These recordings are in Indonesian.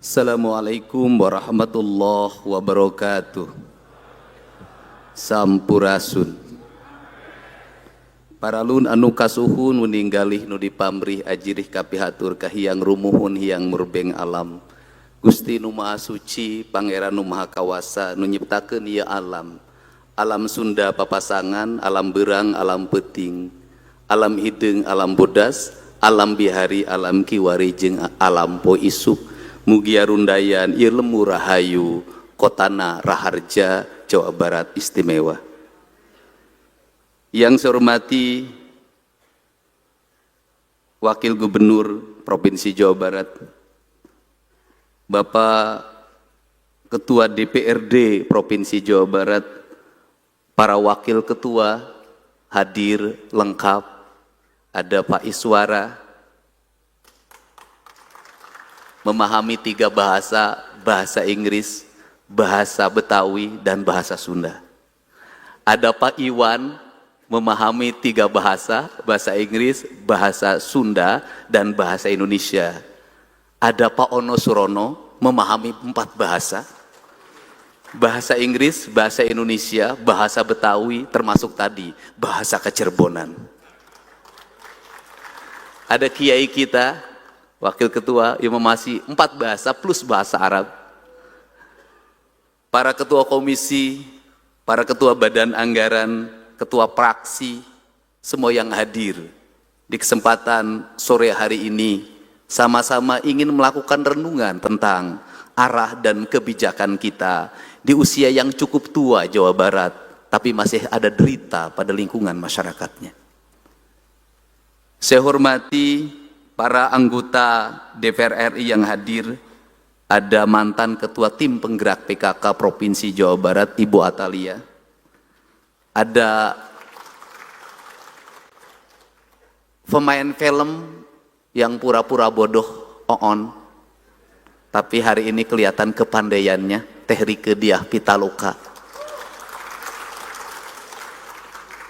Assalamualaikum warahmatullahi wabarakatuh. Sampurasun. Paralun anu kasuhun meninggalih nu dipamrih ajirih kapihatur kahiyang rumuhun hiyang murbeng alam. Gusti nu Maha Suci, Pangeran nu Maha Kawasa nu nyiptakeun ieu alam. Alam Sunda papasangan, alam berang, alam peting, alam hideung, alam bodas, alam bihari, alam kiwari jeung alam po isuk. Mugia rundayan ieu lemu rahayu kotana Raharja Jawa Barat istimewa. Yang saya hormati Wakil Gubernur Provinsi Jawa Barat, Bapak Ketua DPRD Provinsi Jawa Barat, para Wakil Ketua hadir lengkap, ada Pak Iswara, memahami 3 bahasa, bahasa Inggris, bahasa Betawi, dan bahasa Sunda. Ada Pak Iwan, memahami 3 bahasa, bahasa Inggris, bahasa Sunda, dan bahasa Indonesia. Ada Pak Ono Surono, memahami 4 bahasa, bahasa Inggris, bahasa Indonesia, bahasa Betawi, termasuk tadi, bahasa Kecerbonan. Ada Kiai kita, Wakil Ketua yang memasi 4 bahasa plus bahasa Arab. Para ketua komisi, para ketua badan anggaran, ketua praksi, semua yang hadir di kesempatan sore hari ini sama-sama ingin melakukan renungan tentang arah dan kebijakan kita di usia yang cukup tua Jawa Barat, tapi masih ada derita pada lingkungan masyarakatnya. Saya hormati para anggota DPR RI yang hadir, ada mantan Ketua Tim Penggerak PKK Provinsi Jawa Barat, Ibu Atalia, ada pemain film yang pura-pura bodoh, Oon, tapi hari ini kelihatan kepandaiannya, Teh Rike Diah Pitaloka.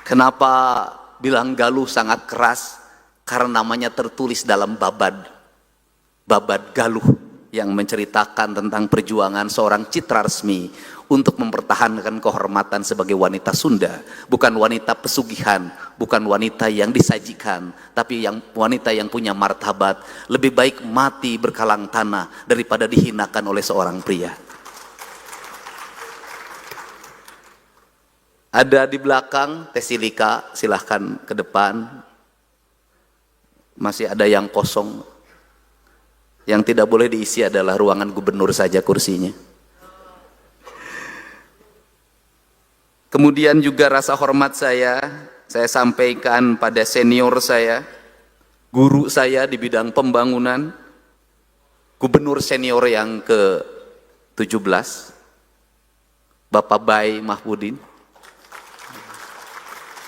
Kenapa bilang Galuh sangat keras? Karena namanya tertulis dalam babad Galuh yang menceritakan tentang perjuangan seorang Citra Resmi untuk mempertahankan kehormatan sebagai wanita Sunda, bukan wanita pesugihan, bukan wanita yang disajikan, tapi yang wanita yang punya martabat. Lebih baik mati berkalang tanah daripada dihinakan oleh seorang pria. Ada di belakang Teh Silika, silahkan ke depan. Masih ada yang kosong. Yang tidak boleh diisi adalah ruangan gubernur saja kursinya. Kemudian juga rasa hormat saya sampaikan pada senior saya, guru saya di bidang pembangunan, gubernur senior yang ke-17, Bapak Bay Mahfudin.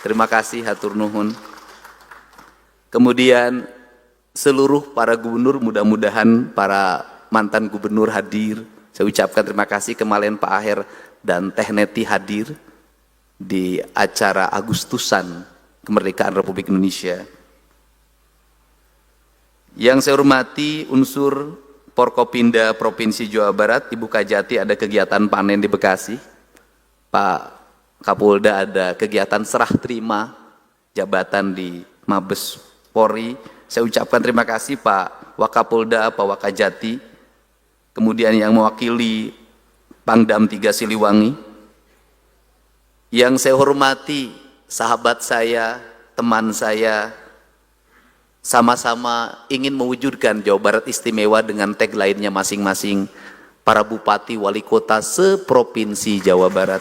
Terima kasih, hatur nuhun. Kemudian seluruh para gubernur, mudah-mudahan para mantan gubernur hadir. Saya ucapkan terima kasih, kemarin Pak Aher dan Teh Neti hadir di acara Agustusan Kemerdekaan Republik Indonesia. Yang saya hormati unsur Porkopinda Provinsi Jawa Barat, Ibu Kajati ada kegiatan panen di Bekasi. Pak Kapolda ada kegiatan serah terima jabatan di Mabes Polri. Saya ucapkan terima kasih Pak Wakapolda, Pak Wakajati, kemudian yang mewakili Pangdam 3 Siliwangi. Yang saya hormati sahabat saya, teman saya, sama-sama ingin mewujudkan Jawa Barat istimewa dengan tagline-nya masing-masing, para bupati wali kota seprovinsi Jawa Barat.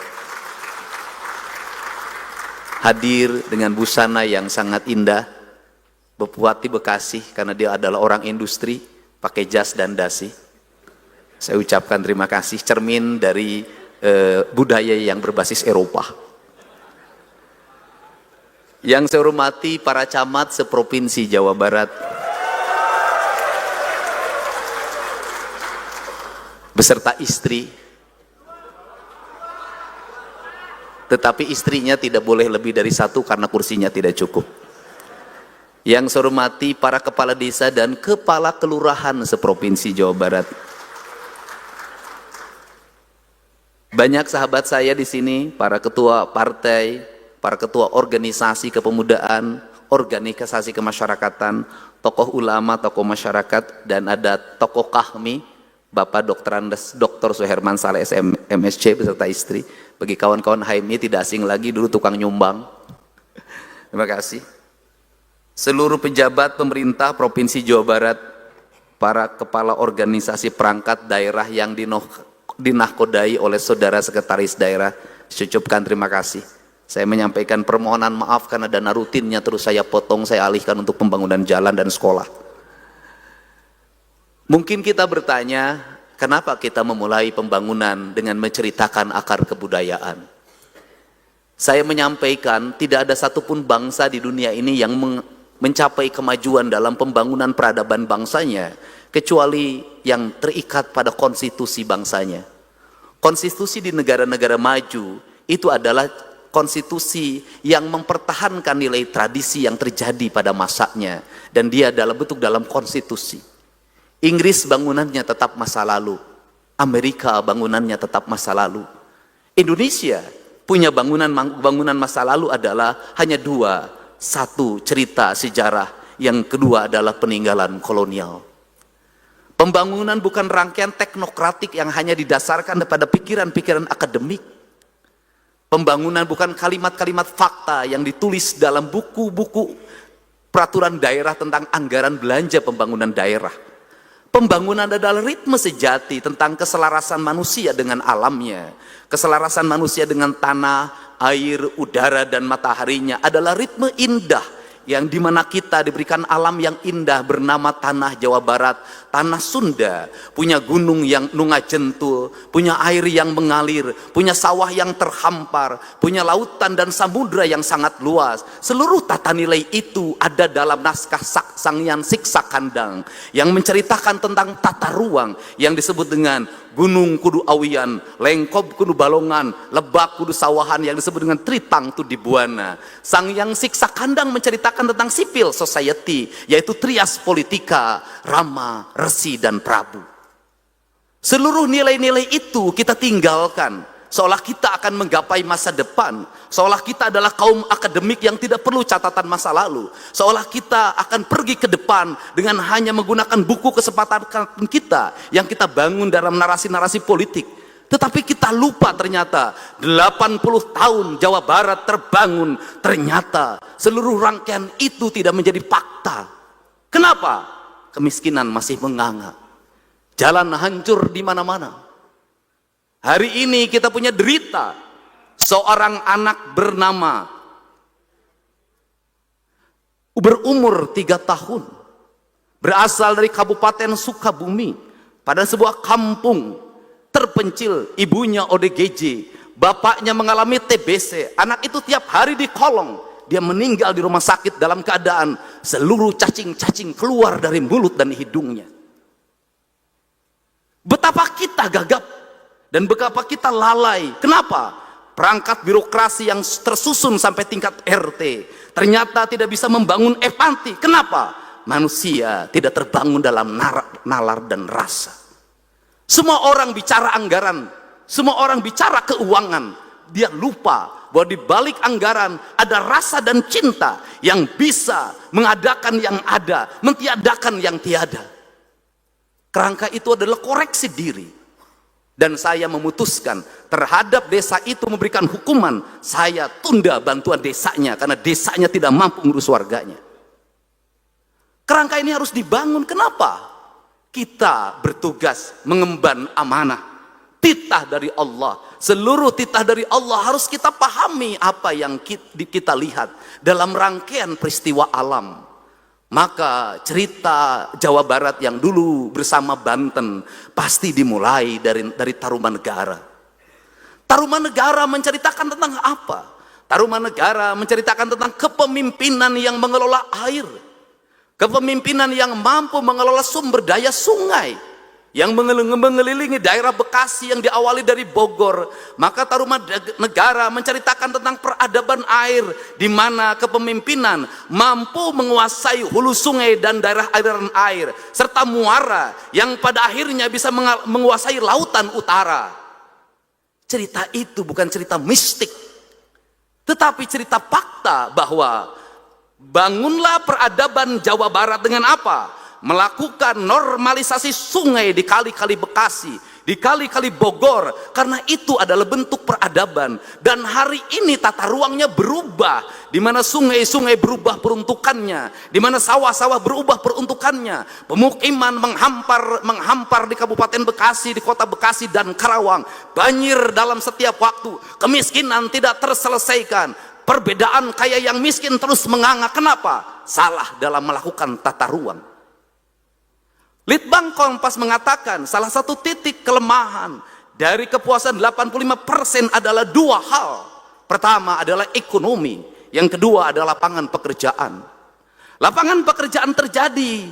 Hadir dengan busana yang sangat indah, Bupati Bekasi karena dia adalah orang industri, pakai jas dan dasi. Saya ucapkan terima kasih, cermin dari budaya yang berbasis Eropa. Yang saya hormati para camat seprovinsi Jawa Barat, beserta istri, tetapi istrinya tidak boleh lebih dari 1 karena kursinya tidak cukup. Yang saya hormati para kepala desa dan kepala kelurahan seprovinsi Jawa Barat, Banyak sahabat saya di sini, para ketua partai, para ketua organisasi kepemudaan, organisasi kemasyarakatan, tokoh ulama, tokoh masyarakat, dan ada tokoh kami, Bapak Dr. Andes, Dr. Suherman Saleh MSc beserta istri. Bagi kawan-kawan HMI tidak asing lagi, dulu tukang nyumbang. Terima kasih. Seluruh pejabat pemerintah Provinsi Jawa Barat, para kepala organisasi perangkat daerah yang dinahkodai oleh saudara sekretaris daerah, saya ucapkan terima kasih. Saya menyampaikan permohonan maaf karena dana rutinnya terus saya potong, saya alihkan untuk pembangunan jalan dan sekolah. Mungkin kita bertanya, kenapa kita memulai pembangunan dengan menceritakan akar kebudayaan? Saya menyampaikan tidak ada satupun bangsa di dunia ini yang mencapai kemajuan dalam pembangunan peradaban bangsanya, kecuali yang terikat pada konstitusi bangsanya. Konstitusi di negara-negara maju itu adalah konstitusi yang mempertahankan nilai tradisi yang terjadi pada masanya, dan dia dalam konstitusi. Inggris bangunannya tetap masa lalu, Amerika bangunannya tetap masa lalu. Indonesia punya bangunan masa lalu adalah hanya dua, satu cerita sejarah, yang kedua adalah peninggalan kolonial. Pembangunan bukan rangkaian teknokratik yang hanya didasarkan pada pikiran-pikiran akademik. Pembangunan bukan kalimat-kalimat fakta yang ditulis dalam buku-buku peraturan daerah tentang anggaran belanja pembangunan daerah. Pembangunan adalah ritme sejati tentang keselarasan manusia dengan alamnya. Keselarasan manusia dengan tanah, air, udara, dan mataharinya adalah ritme indah yang dimana kita diberikan alam yang indah bernama tanah Jawa Barat, tanah Sunda, punya gunung yang nungajentul, punya air yang mengalir, punya sawah yang terhampar, punya lautan dan samudra yang sangat luas. Seluruh tata nilai itu ada dalam naskah Sanghyang Siksa Kandang yang menceritakan tentang tata ruang yang disebut dengan gunung kudu awian, lengkop kudu balongan, lebak kudu sawahan yang disebut dengan tritang tu dibuana. Sanghyang Siksa Kandang menceritakan tentang civil society, yaitu trias politika, Rama, Resi, dan Prabu. Seluruh nilai-nilai itu kita tinggalkan, seolah kita akan menggapai masa depan, seolah kita adalah kaum akademik yang tidak perlu catatan masa lalu, seolah kita akan pergi ke depan dengan hanya menggunakan buku kesempatan kita yang kita bangun dalam narasi-narasi politik. Tetapi kita lupa ternyata 80 tahun Jawa Barat terbangun, ternyata seluruh rangkaian itu tidak menjadi fakta. Kenapa? Kemiskinan masih menganga, jalan hancur di mana-mana. Hari ini kita punya derita seorang anak berumur 3 tahun, berasal dari Kabupaten Sukabumi, pada sebuah kampung terpencil, ibunya ODGJ, bapaknya mengalami TBC, anak itu tiap hari di kolong, dia meninggal di rumah sakit dalam keadaan seluruh cacing-cacing keluar dari mulut dan hidungnya. Betapa kita gagap dan betapa kita lalai. Kenapa? Perangkat birokrasi yang tersusun sampai tingkat RT ternyata tidak bisa membangun empati. Kenapa? Manusia tidak terbangun dalam nalar dan rasa. Semua orang bicara anggaran, semua orang bicara keuangan. Dia lupa bahwa di balik anggaran ada rasa dan cinta yang bisa mengadakan yang ada, mentiadakan yang tiada. Kerangka itu adalah koreksi diri. Dan saya memutuskan terhadap desa itu memberikan hukuman. Saya tunda bantuan desanya karena desanya tidak mampu ngurus warganya. Kerangka ini harus dibangun. Kenapa? Kita bertugas mengemban amanah, titah dari Allah. Seluruh titah dari Allah harus kita pahami apa yang kita lihat dalam rangkaian peristiwa alam. Maka cerita Jawa Barat yang dulu bersama Banten pasti dimulai dari Tarumanegara. Tarumanegara menceritakan tentang apa? Tarumanegara menceritakan tentang kepemimpinan yang mengelola air. Kepemimpinan yang mampu mengelola sumber daya sungai yang mengelilingi daerah Bekasi yang diawali dari Bogor. Maka Tarumanegara menceritakan tentang peradaban air, di mana kepemimpinan mampu menguasai hulu sungai dan daerah aliran air, serta muara yang pada akhirnya bisa menguasai lautan utara. Cerita itu bukan cerita mistik, tetapi cerita fakta bahwa bangunlah peradaban Jawa Barat dengan apa? Melakukan normalisasi sungai di kali-kali Bekasi, di kali-kali Bogor, karena itu adalah bentuk peradaban. Dan hari ini tata ruangnya berubah, di mana sungai-sungai berubah peruntukannya, di mana sawah-sawah berubah peruntukannya, pemukiman menghampar di Kabupaten Bekasi, di Kota Bekasi dan Karawang, banjir dalam setiap waktu, kemiskinan tidak terselesaikan, perbedaan kaya yang miskin terus menganga. Kenapa? Salah dalam melakukan tata ruang. Litbang Kompas mengatakan salah satu titik kelemahan dari kepuasan 85% adalah dua hal. Pertama adalah ekonomi, yang kedua adalah lapangan pekerjaan. Lapangan pekerjaan terjadi,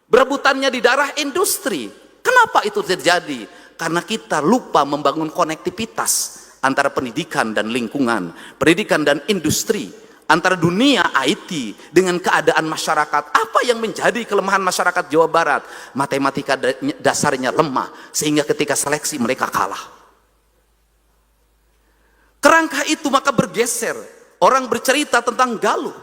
berebutannya di daerah industri. Kenapa itu terjadi? Karena kita lupa membangun konektivitas antara pendidikan dan lingkungan, pendidikan dan industri, antara dunia IT dengan keadaan masyarakat. Apa yang menjadi kelemahan masyarakat Jawa Barat? Matematika dasarnya lemah, sehingga ketika seleksi mereka kalah. Kerangka itu maka bergeser, orang bercerita tentang Galuh.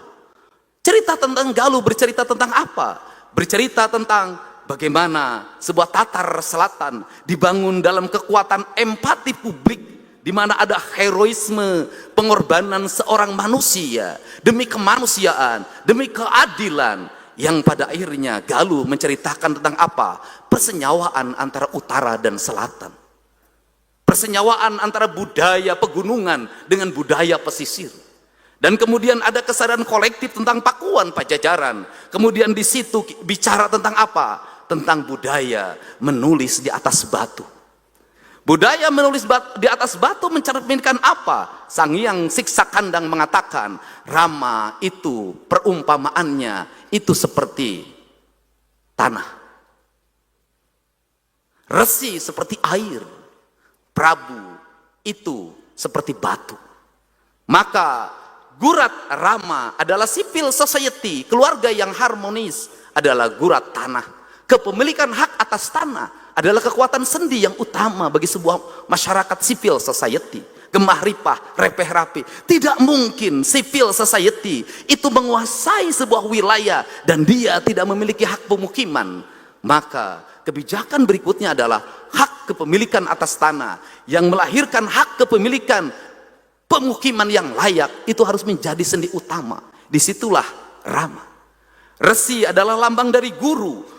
Cerita tentang Galuh bercerita tentang apa? Bercerita tentang bagaimana sebuah Tatar Selatan dibangun dalam kekuatan empati publik, di mana ada heroisme pengorbanan seorang manusia demi kemanusiaan, demi keadilan, yang pada akhirnya Galuh menceritakan tentang apa? Persenyawaan antara utara dan selatan, persenyawaan antara budaya pegunungan dengan budaya pesisir. Dan kemudian ada kesadaran kolektif tentang Pakuan Pajajaran. Kemudian di situ bicara tentang apa? Tentang budaya menulis di atas batu. Budaya menulis di atas batu mencerminkan apa? Sang Hyang Siksa Kandang mengatakan, Rama itu perumpamaannya itu seperti tanah, Resi seperti air, Prabu itu seperti batu. Maka Gurat Rama adalah civil society, keluarga yang harmonis adalah gurat tanah. Kepemilikan hak atas tanah adalah kekuatan sendi yang utama bagi sebuah masyarakat civil society. Gemah ripah, repeh rapi. Tidak mungkin civil society itu menguasai sebuah wilayah dan dia tidak memiliki hak pemukiman. Maka kebijakan berikutnya adalah hak kepemilikan atas tanah, yang melahirkan hak kepemilikan pemukiman yang layak. Itu harus menjadi sendi utama. Disitulah Rama. Resi adalah lambang dari guru,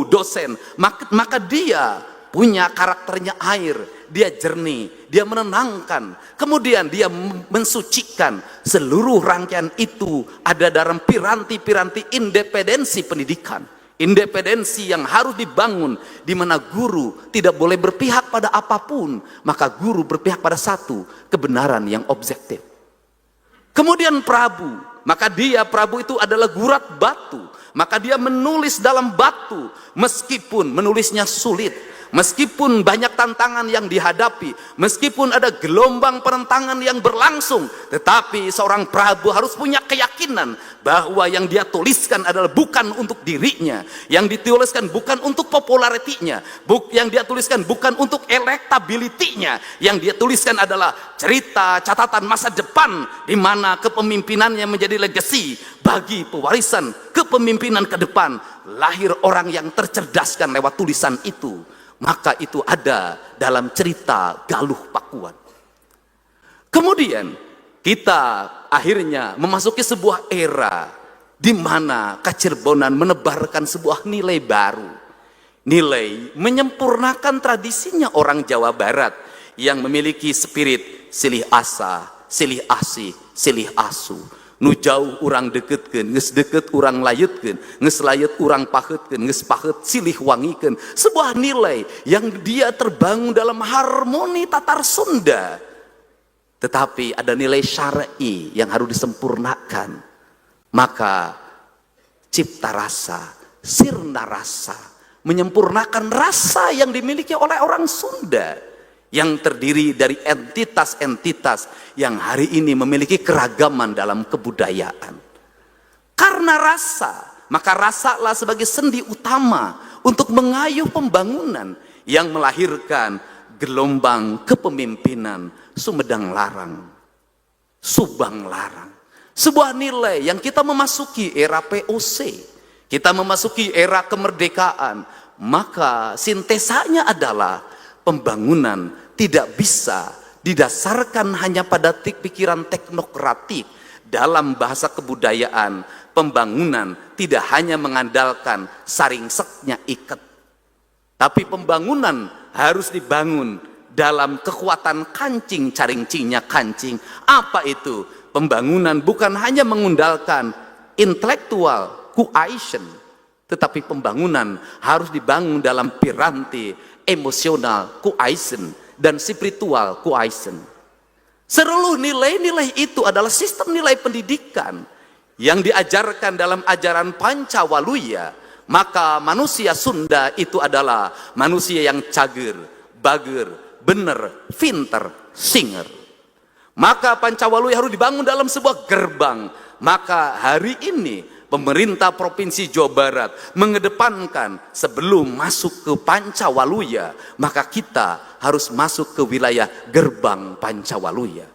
dosen, maka dia punya karakternya air, dia jernih, dia menenangkan, kemudian dia mensucikan. Seluruh rangkaian itu ada dalam piranti-piranti independensi pendidikan, independensi yang harus dibangun, di mana guru tidak boleh berpihak pada apapun, maka guru berpihak pada satu, kebenaran yang objektif. Kemudian Prabu, maka Prabu itu adalah gurat batu. Maka dia menulis dalam batu, meskipun menulisnya sulit, meskipun banyak tantangan yang dihadapi, meskipun ada gelombang penentangan yang berlangsung, tetapi seorang Prabu harus punya keyakinan bahwa yang dia tuliskan adalah bukan untuk dirinya, yang dituliskan bukan untuk popularitinya, yang dia tuliskan bukan untuk elektabilitinya, yang dia tuliskan adalah cerita catatan masa depan, di mana kepemimpinannya menjadi legacy bagi pewarisan kepemimpinan ke depan. Lahir orang yang tercerdaskan lewat tulisan itu. Maka itu ada dalam cerita Galuh Pakuan. Kemudian kita akhirnya memasuki sebuah era di mana Kacirbonan menebarkan sebuah nilai baru. Nilai menyempurnakan tradisinya orang Jawa Barat yang memiliki spirit silih asa, silih asih, silih asu. Nu jauh urang deketkeun, geus deket urang layutkeun, geus layut urang paheutkeun, geus paheut silih wangikeun. Sebuah nilai yang dia terbangun dalam harmoni Tatar Sunda. Tetapi ada nilai syar'i yang harus disempurnakan. Maka cipta rasa, sirna rasa, menyempurnakan rasa yang dimiliki oleh orang Sunda, yang terdiri dari entitas-entitas yang hari ini memiliki keragaman dalam kebudayaan. Karena rasa, maka rasalah sebagai sendi utama untuk mengayuh pembangunan yang melahirkan gelombang kepemimpinan Sumedang Larang, Subang Larang. Sebuah nilai yang kita memasuki era POC, kita memasuki era kemerdekaan, maka sintesanya adalah pembangunan tidak bisa didasarkan hanya pada pikiran teknokratik. Dalam bahasa kebudayaan, pembangunan tidak hanya mengandalkan saringseknya iket, tapi pembangunan harus dibangun dalam kekuatan kancing caringcingnya kancing. Apa itu? Pembangunan bukan hanya mengandalkan intelektual cohesion, tetapi pembangunan harus dibangun dalam piranti emosional cohesion dan spiritual cohesion. Seluruh nilai-nilai itu adalah sistem nilai pendidikan yang diajarkan dalam ajaran Pancawaluya. Maka manusia Sunda itu adalah manusia yang cager, bager, bener, pinter, singer. Maka Pancawaluya harus dibangun dalam sebuah gerbang. Maka hari ini pemerintah Provinsi Jawa Barat mengedepankan sebelum masuk ke Pancawaluya, maka kita harus masuk ke wilayah gerbang Pancawaluya.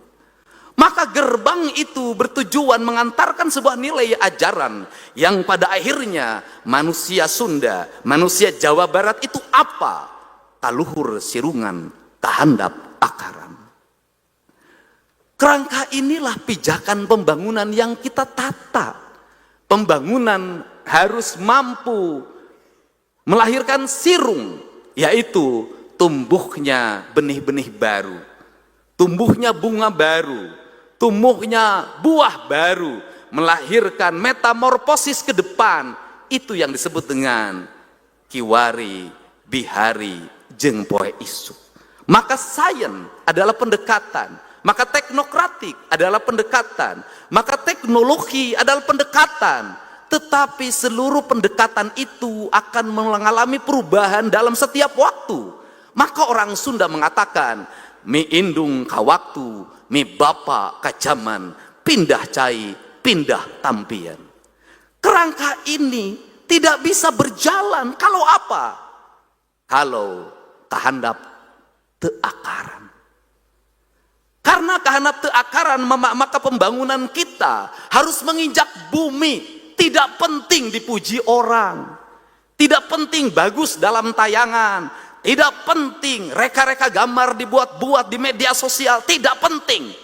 Maka gerbang itu bertujuan mengantarkan sebuah nilai ajaran yang pada akhirnya manusia Sunda, manusia Jawa Barat itu apa? Kaluhur sirungan, kahandap akaran. Kerangka inilah pijakan pembangunan yang kita tata. Pembangunan harus mampu melahirkan sirung, yaitu tumbuhnya benih-benih baru, tumbuhnya bunga baru, tumbuhnya buah baru, melahirkan metamorfosis ke depan. Itu yang disebut dengan kiwari, bihari, jeung poe isu. Maka sains adalah pendekatan, maka teknokratik adalah pendekatan, maka teknologi adalah pendekatan. Tetapi seluruh pendekatan itu akan mengalami perubahan dalam setiap waktu. Maka orang Sunda mengatakan, mi indung ka waktu, mi bapa ka zaman, pindah cai, pindah tampian. Kerangka ini tidak bisa berjalan kalau apa? Kalau kahandap teu akaran. Karena kahandap teu akaran, maka pembangunan kita harus menginjak bumi. Tidak penting dipuji orang, tidak penting bagus dalam tayangan, tidak penting reka-reka gambar dibuat-buat di media sosial, tidak penting.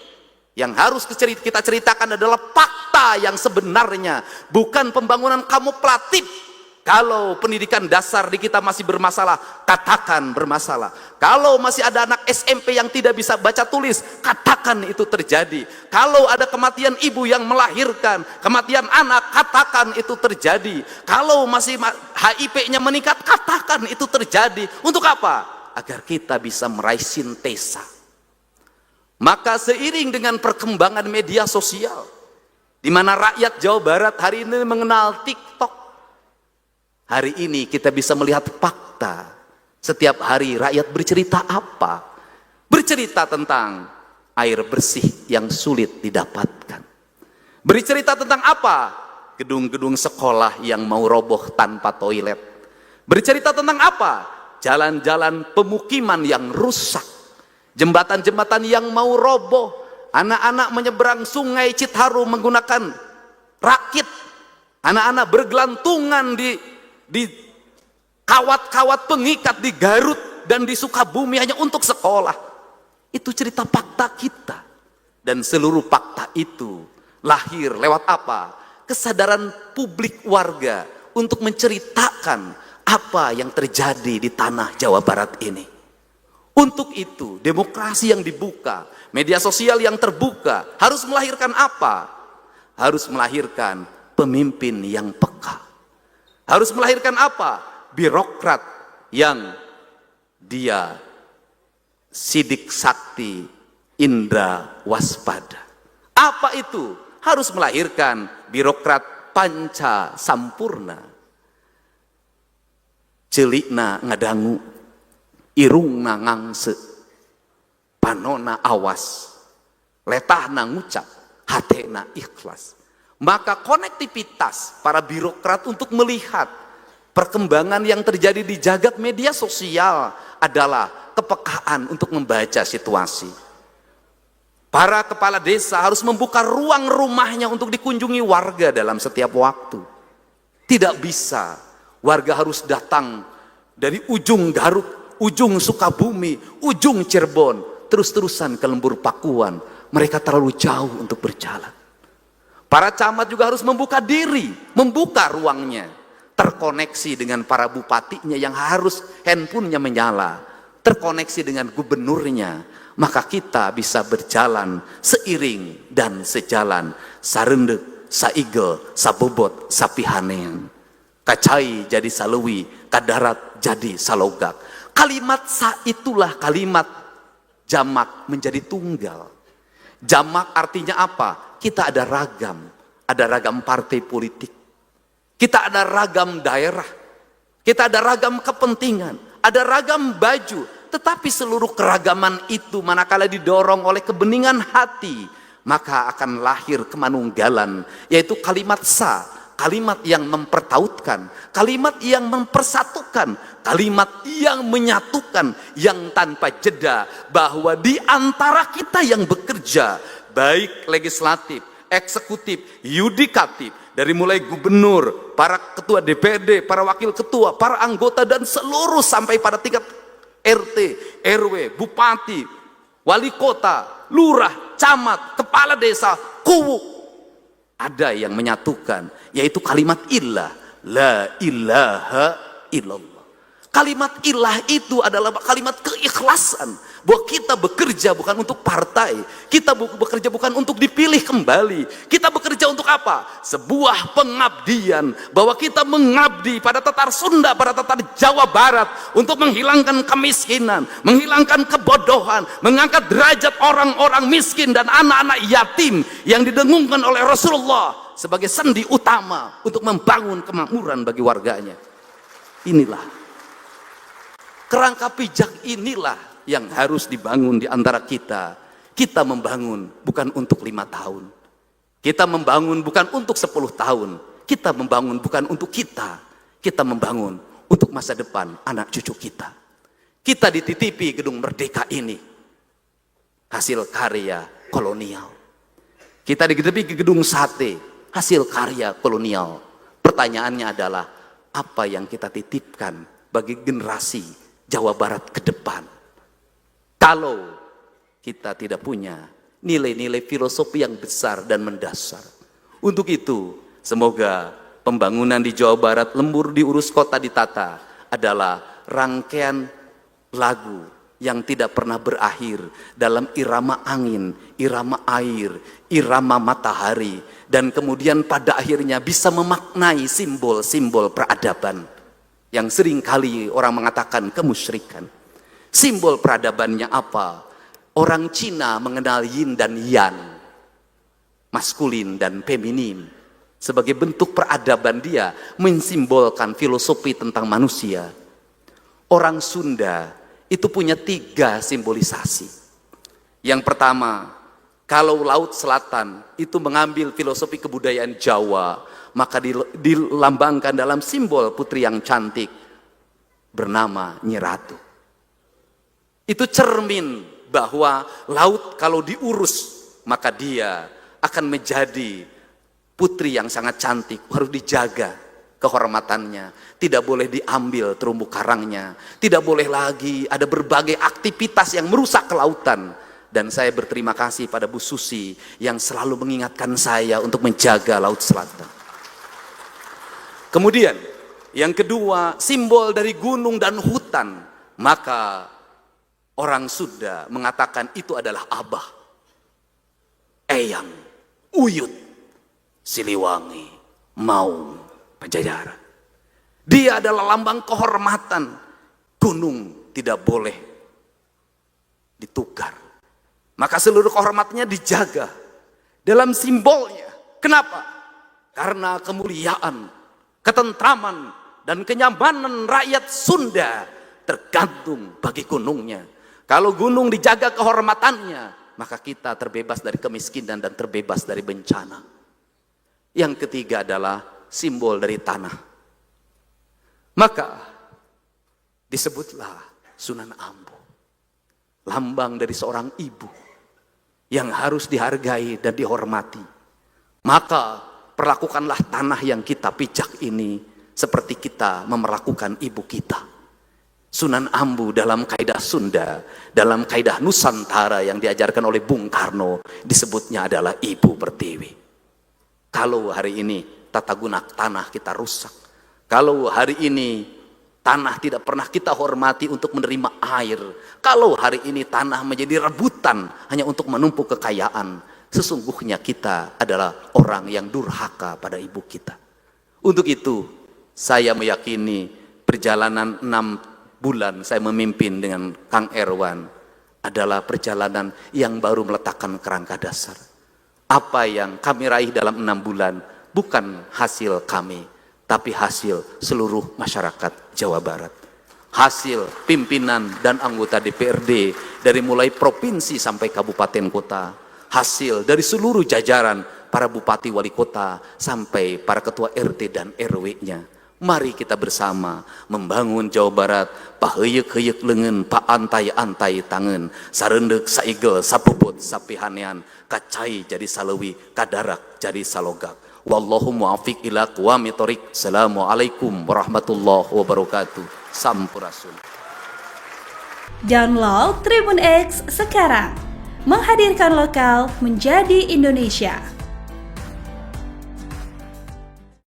Yang harus kita ceritakan adalah fakta yang sebenarnya, bukan pembangunan kamuflatif. Kalau pendidikan dasar di kita masih bermasalah, katakan bermasalah. Kalau masih ada anak SMP yang tidak bisa baca tulis, katakan itu terjadi. Kalau ada kematian ibu yang melahirkan, kematian anak, katakan itu terjadi. Kalau masih HIV-nya meningkat, katakan itu terjadi. Untuk apa? Agar kita bisa meraih sintesa. Maka seiring dengan perkembangan media sosial, di mana rakyat Jawa Barat hari ini mengenal TikTok, hari ini kita bisa melihat fakta. Setiap hari rakyat bercerita apa? Bercerita tentang air bersih yang sulit didapatkan. Bercerita tentang apa? Gedung-gedung sekolah yang mau roboh tanpa toilet. Bercerita tentang apa? Jalan-jalan pemukiman yang rusak. Jembatan-jembatan yang mau roboh. Anak-anak menyeberang sungai Citarum menggunakan rakit. Anak-anak bergelantungan di kawat-kawat pengikat di Garut dan di Sukabumi hanya untuk sekolah. Itu cerita fakta kita. Dan seluruh fakta itu lahir lewat apa? Kesadaran publik warga untuk menceritakan apa yang terjadi di tanah Jawa Barat ini. Untuk itu, demokrasi yang dibuka, media sosial yang terbuka, harus melahirkan apa? Harus melahirkan pemimpin yang peka. Harus melahirkan apa? Birokrat yang dia sidik sakti, indra waspada. Apa itu? Harus melahirkan birokrat panca sampurna. Celikna ngadangu, irungna ngangse, panona awas, letahna ngucap, hatena ikhlas. Maka konektivitas para birokrat untuk melihat perkembangan yang terjadi di jagat media sosial adalah kepekaan untuk membaca situasi. Para kepala desa harus membuka ruang rumahnya untuk dikunjungi warga dalam setiap waktu. Tidak bisa warga harus datang dari ujung Garut, ujung Sukabumi, ujung Cirebon, terus-terusan ke Lembur Pakuan. Mereka terlalu jauh untuk berjalan. Para camat juga harus membuka diri, membuka ruangnya, terkoneksi dengan para bupatinya yang harus handphonenya menyala, terkoneksi dengan gubernurnya, maka kita bisa berjalan seiring dan sejalan. Sarendek, saigel, sabobot, sapihanean, kacai jadi salewi, kadarat jadi salogak. Kalimat sa itulah kalimat jamak menjadi tunggal. Jamak artinya apa? Kita ada ragam partai politik, kita ada ragam daerah, kita ada ragam kepentingan, ada ragam baju, tetapi seluruh keragaman itu manakala didorong oleh kebeningan hati, maka akan lahir kemanunggalan, yaitu kalimat sa, kalimat yang mempertautkan, kalimat yang mempersatukan, kalimat yang menyatukan, yang tanpa jeda, bahwa di antara kita yang bekerja, baik legislatif, eksekutif, yudikatif, dari mulai gubernur, para ketua DPD, para wakil ketua, para anggota, dan seluruh sampai pada tingkat RT, RW, bupati, wali kota, lurah, camat, kepala desa, kuwu, ada yang menyatukan, yaitu kalimat ilah, la ilaha illallah. Kalimat ilah itu adalah kalimat keikhlasan, bahwa kita bekerja bukan untuk partai, kita bekerja bukan untuk dipilih kembali, kita bekerja untuk apa? Sebuah pengabdian, bahwa kita mengabdi pada tatar Sunda, pada tatar Jawa Barat, untuk menghilangkan kemiskinan, menghilangkan kebodohan, mengangkat derajat orang-orang miskin dan anak-anak yatim yang didengungkan oleh Rasulullah sebagai sendi utama untuk membangun kemakmuran bagi warganya. Inilah kerangka pijak, inilah yang harus dibangun di antara kita. Kita membangun bukan untuk 5 tahun. Kita membangun bukan untuk 10 tahun. Kita membangun bukan untuk kita. Kita membangun untuk masa depan anak cucu kita. Kita dititipi gedung Merdeka ini, hasil karya kolonial. Kita dititipi gedung sate, hasil karya kolonial. Pertanyaannya adalah, apa yang kita titipkan bagi generasi Jawa Barat ke depan? Kalau kita tidak punya nilai-nilai filosofi yang besar dan mendasar. Untuk itu, semoga pembangunan di Jawa Barat, lembur diurus, kota ditata, adalah rangkaian lagu yang tidak pernah berakhir dalam irama angin, irama air, irama matahari, dan kemudian pada akhirnya bisa memaknai simbol-simbol peradaban yang sering kali orang mengatakan kemusyrikan. Simbol peradabannya apa? Orang Cina mengenal yin dan yang, maskulin dan feminin. Sebagai bentuk peradaban dia mensimbolkan filosofi tentang manusia. Orang Sunda itu punya 3 simbolisasi. Yang pertama, kalau Laut Selatan itu mengambil filosofi kebudayaan Jawa, maka dilambangkan dalam simbol putri yang cantik bernama Nyi Ratu. Itu cermin bahwa laut kalau diurus, maka dia akan menjadi putri yang sangat cantik, harus dijaga kehormatannya, tidak boleh diambil terumbu karangnya, tidak boleh lagi ada berbagai aktivitas yang merusak kelautan. Dan saya berterima kasih pada Bu Susi yang selalu mengingatkan saya untuk menjaga Laut Selatan. Kemudian yang kedua, simbol dari gunung dan hutan, maka orang Sunda mengatakan itu adalah Abah, Eyang, Uyut, Siliwangi, Maung, Pajajaran. Dia adalah lambang kehormatan. Gunung tidak boleh ditukar, maka seluruh kehormatannya dijaga dalam simbolnya. Kenapa? Karena kemuliaan, ketentraman, dan kenyamanan rakyat Sunda tergantung bagi gunungnya. Kalau gunung dijaga kehormatannya, maka kita terbebas dari kemiskinan dan terbebas dari bencana. Yang ketiga adalah simbol dari tanah. Maka disebutlah Sunan Ambu. lambang dari seorang ibu yang harus dihargai dan dihormati. Maka perlakukanlah tanah yang kita pijak ini seperti kita memperlakukan ibu kita. Sunan Ambu dalam kaidah Sunda, dalam kaidah Nusantara yang diajarkan oleh Bung Karno, disebutnya adalah Ibu Pertiwi. Kalau hari ini tata guna tanah kita rusak, kalau hari ini tanah tidak pernah kita hormati untuk menerima air, kalau hari ini tanah menjadi rebutan hanya untuk menumpuk kekayaan, sesungguhnya kita adalah orang yang durhaka pada ibu kita. Untuk itu, saya meyakini perjalanan 6 bulan saya memimpin dengan Kang Erwan adalah perjalanan yang baru meletakkan kerangka dasar. Apa yang kami raih dalam 6 bulan bukan hasil kami, tapi hasil seluruh masyarakat Jawa Barat. Hasil pimpinan dan anggota DPRD dari mulai provinsi sampai kabupaten kota. Hasil dari seluruh jajaran para bupati wali kota sampai para ketua RT dan RW-nya. Mari kita bersama membangun Jawa Barat, paheyek-heyek lengan, pa antai-antai tangan, sarendek saigel, sapuput, sapihanean, kacai jadi salewi, kadarak jadi salogak. Wallahu muafiq ila aqwamit thoriq. Assalamualaikum warahmatullahi wabarakatuh. Sampurasun. Download Tribun X sekarang. Menghadirkan lokal menjadi Indonesia.